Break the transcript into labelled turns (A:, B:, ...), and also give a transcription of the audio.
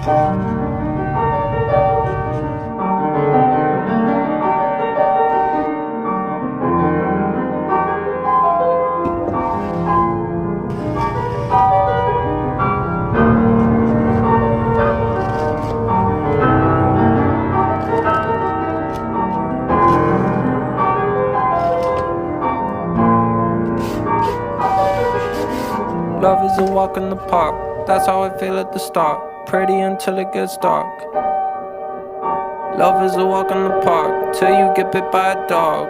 A: Love is a walk in the park, that's how I feel at the start. Pretty until it gets dark. Love is a walk in the park, till you get bit by a dog.